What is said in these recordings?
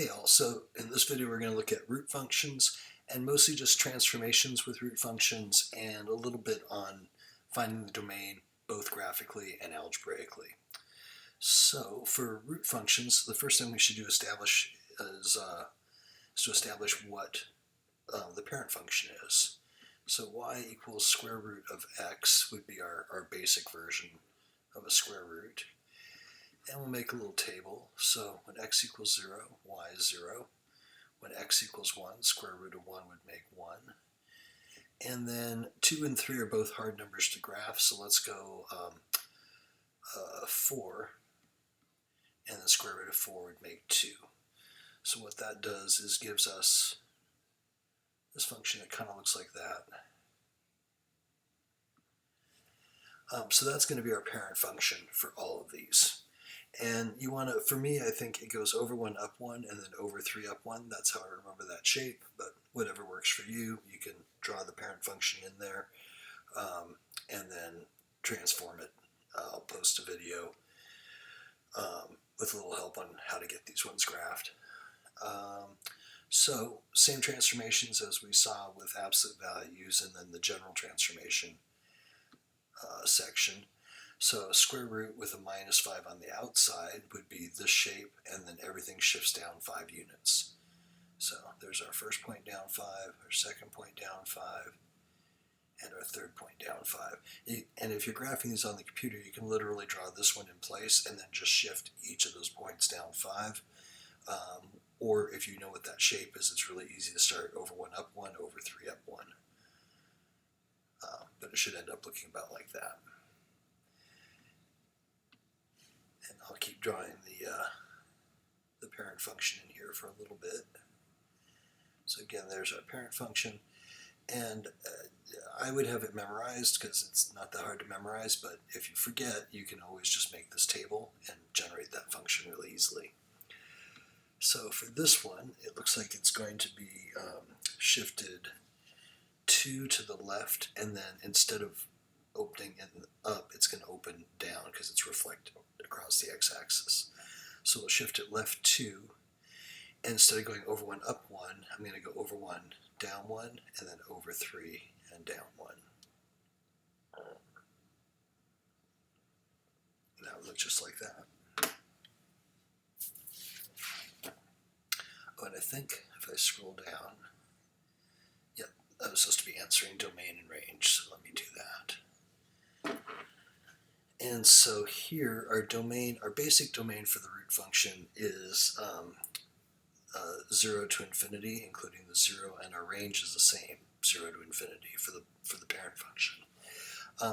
Hey all, so in this video we're going to look at root functions and mostly just transformations with root functions and a little bit on finding the domain both graphically and algebraically. So for root functions, the first thing we should do is to establish what the parent function is. So y equals square root of x would be our basic version of a square root. And we'll make a little table. So when x equals 0, y is 0. When x equals 1, square root of 1 would make 1. And then 2 and 3 are both hard numbers to graph, so let's go 4. And the square root of 4 would make 2. So what that does is gives us this function that kind of looks like that. So that's going to be our parent function for all of these. And you want to, for me, I think it goes over 1, up 1, and then over 3, up 1. That's how I remember that shape, but whatever works for you. You can draw the parent function in there and then transform it. I'll post a video with a little help on how to get these ones graphed. So same transformations as we saw with absolute values and then the general transformation section. So a square root with a minus 5 on the outside would be this shape, and then everything shifts down 5 units. So there's our first point down 5, our second point down 5, and our third point down 5. And if you're graphing these on the computer, you can literally draw this one in place and then just shift each of those points down 5. Or if you know what that shape is, it's really easy to start over 1, up 1, over 3, up 1. But it should end up looking about like that. And I'll keep drawing the parent function in here for a little bit. So again, there's our parent function. And I would have it memorized because it's not that hard to memorize, but if you forget, you can always just make this table and generate that function really easily. So for this one, it looks like it's going to be shifted 2 to the left, and then instead of opening in up, it's going to open down because it's reflected across the x-axis. So we'll shift it left 2, and instead of going over 1, up 1, I'm going to go over 1, down 1, and then over 3 and down 1. And that would look just like that. Oh, and I think if I scroll down, yep, I was supposed to be answering domain and range, so let me do that. And so here, our domain, our basic domain for the root function is 0 to infinity, including the 0, and our range is the same, 0 to infinity for the parent function.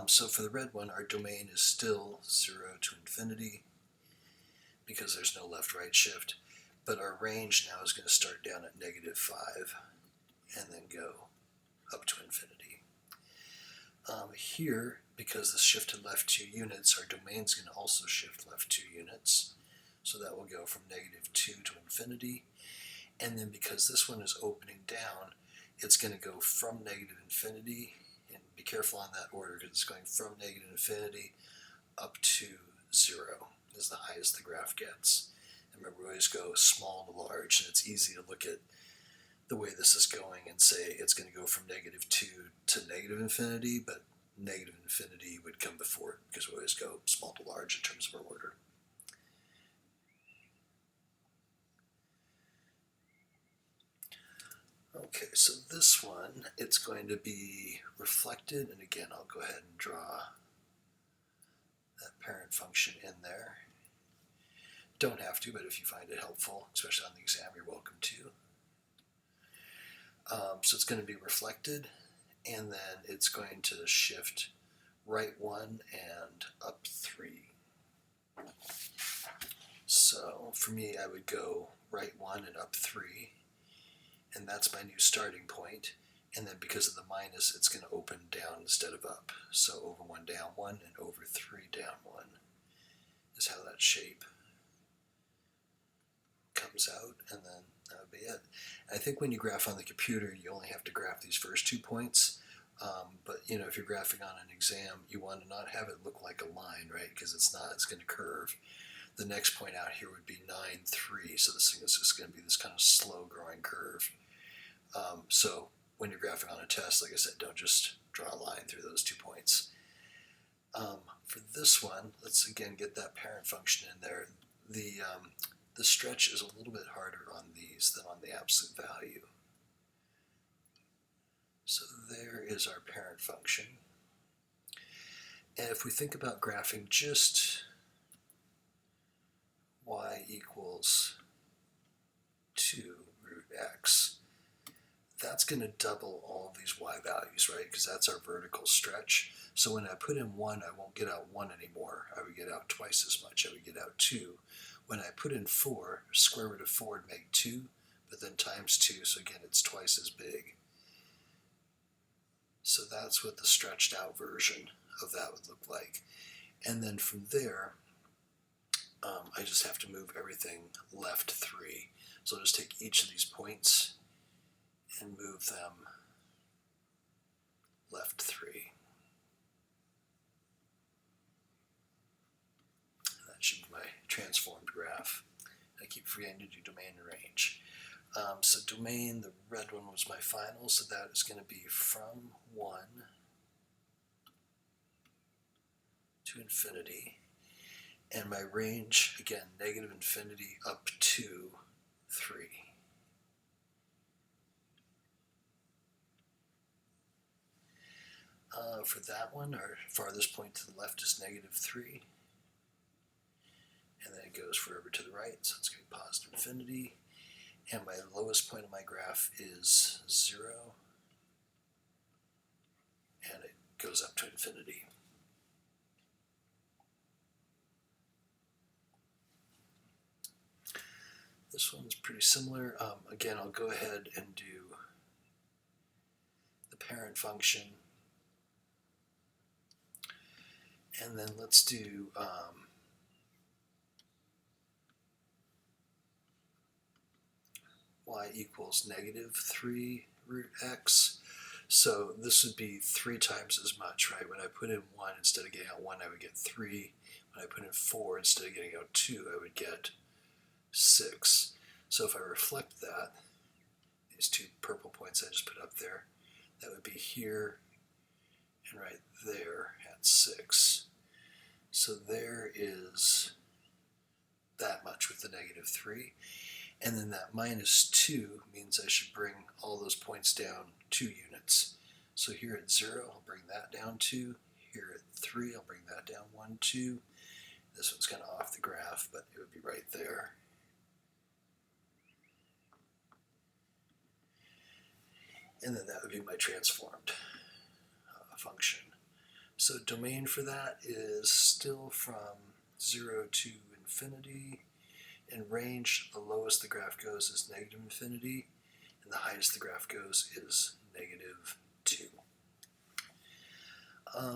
So for the red one, our domain is still 0 to infinity because there's no left-right shift, but our range now is going to start down at -5 and then go up to infinity. Here, because this shifted left 2 units, our domain is going to also shift left 2 units. So that will go from -2 to infinity. And then because this one is opening down, it's going to go from -infinity, and be careful on that order because it's going from -infinity up to 0 is the highest the graph gets. And remember, we always go small to large, and it's easy to look at the way this is going and say it's going to go from -2 to -infinity, but -infinity would come before it because we always go small to large in terms of our order. Okay, so this one, it's going to be reflected, and again, I'll go ahead and draw that parent function in there. Don't have to, but if you find it helpful, especially on the exam, you're welcome to. So it's going to be reflected, and then it's going to shift right 1 and up 3. So for me, I would go right 1 and up 3, and that's my new starting point. And then because of the minus, it's going to open down instead of up. So over 1, down 1, and over 3, down 1 is how that shape comes out, and then that would be it. I think when you graph on the computer, you only have to graph these first 2 points, but you know, if you're graphing on an exam, you want to not have it look like a line, right? Because it's not, it's going to curve. the next point out here would be 9, 3. So this thing is just going to be this kind of slow growing curve. So when you're graphing on a test, like I said, don't just draw a line through those 2 points. For this one, let's again get that parent function in there. The stretch is a little bit harder on these than on the absolute value. So there is our parent function. And if we think about graphing just y equals 2 root x, that's going to double all of these y values, right? Because that's our vertical stretch. So when I put in 1, I won't get out 1 anymore. I would get out twice as much. I would get out 2. When I put in 4, square root of 4 would make 2, but then times 2, so again it's twice as big. So that's what the stretched out version of that would look like. And then from there, I just have to move everything left 3. So I'll just take each of these points and move them left 3. That should be my transformed graph. I keep forgetting to do domain and range. So domain, the red one was my final, so that is going to be from 1 to infinity. And my range, again, negative infinity up to 3. For that one, our farthest point to the left is negative 3. And then it goes forever to the right, so it's going to be positive infinity. And my lowest point of my graph is 0. And it goes up to infinity. This one's pretty similar. Again, I'll go ahead and do the parent function. And then let's do y equals negative 3 root x. So this would be 3 times as much, right? When I put in 1, instead of getting out 1, I would get 3. When I put in 4, instead of getting out 2, I would get 6. So if I reflect that, these 2 purple points I just put up there, that would be here and right there at 6. So there is that much with the negative 3. And then that minus 2 means I should bring all those points down 2 units. So here at 0, I'll bring that down 2. Here at 3, I'll bring that down 1, 2. This one's kind of off the graph, but it would be right there. And then that would be my transformed function. So domain for that is still from 0 to infinity. And range, the lowest the graph goes is negative infinity, and the highest the graph goes is negative 2.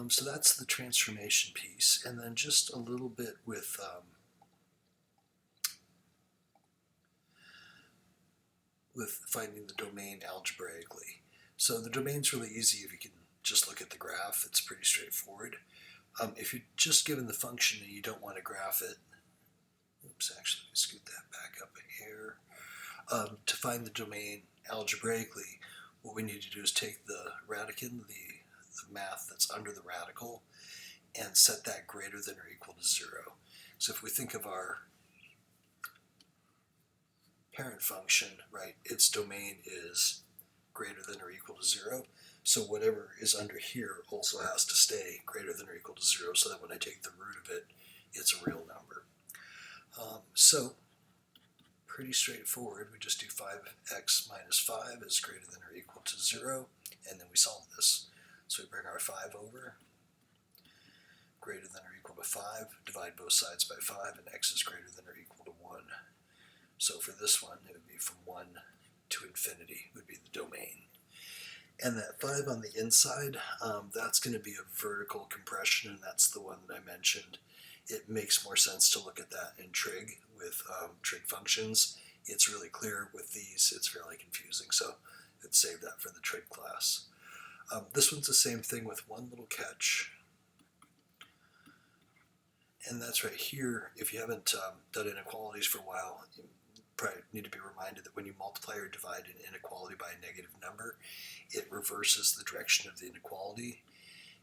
So that's the transformation piece. And then just a little bit with finding the domain algebraically. So the domain's really easy if you can just look at the graph. It's pretty straightforward. If you're just given the function and you don't want to graph it, oops, actually, let me scoot that back up a hair. To find the domain algebraically, what we need to do is take the radicand, the math that's under the radical, and set that greater than or equal to 0. So if we think of our parent function, right, its domain is greater than or equal to 0. So whatever is under here also has to stay greater than or equal to 0, so that when I take the root of it, it's a real number. So pretty straightforward. We just do 5x minus 5 is greater than or equal to 0, and then we solve this. So we bring our 5 over, greater than or equal to 5, divide both sides by 5, and x is greater than or equal to 1. So for this one, it would be from 1 to infinity would be the domain. And that 5 on the inside, that's going to be a vertical compression, and that's the one that I mentioned. It makes more sense to look at that in trig with trig functions. It's really clear. With these, it's fairly confusing, so let's save that for the trig class. This one's the same thing with one little catch. And that's right here. If you haven't done inequalities for a while, you probably need to be reminded that when you multiply or divide an inequality by a negative number, it reverses the direction of the inequality.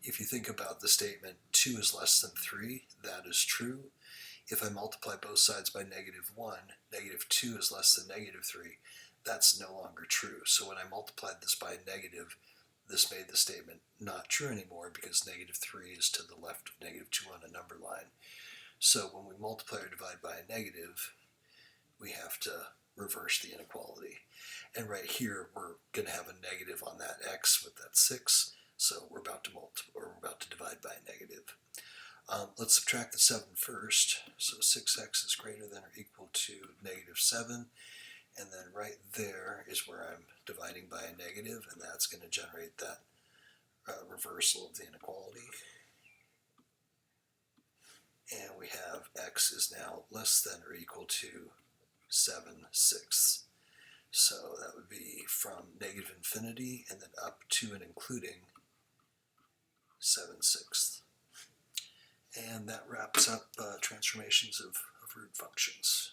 If you think about the statement 2 is less than 3, that is true. If I multiply both sides by -1, -2 is less than -3, that's no longer true. So when I multiplied this by a negative, this made the statement not true anymore because -3 is to the left of -2 on a number line. So when we multiply or divide by a negative, we have to reverse the inequality. And right here, we're going to have a negative on that x with that 6. So we're about to divide by a negative. Let's subtract the 7 first. So 6x is greater than or equal to -7. And then right there is where I'm dividing by a negative, and that's going to generate that reversal of the inequality. And we have x is now less than or equal to 7/6. So that would be from -infinity and then up to and including 7/6. And that wraps up transformations of root functions.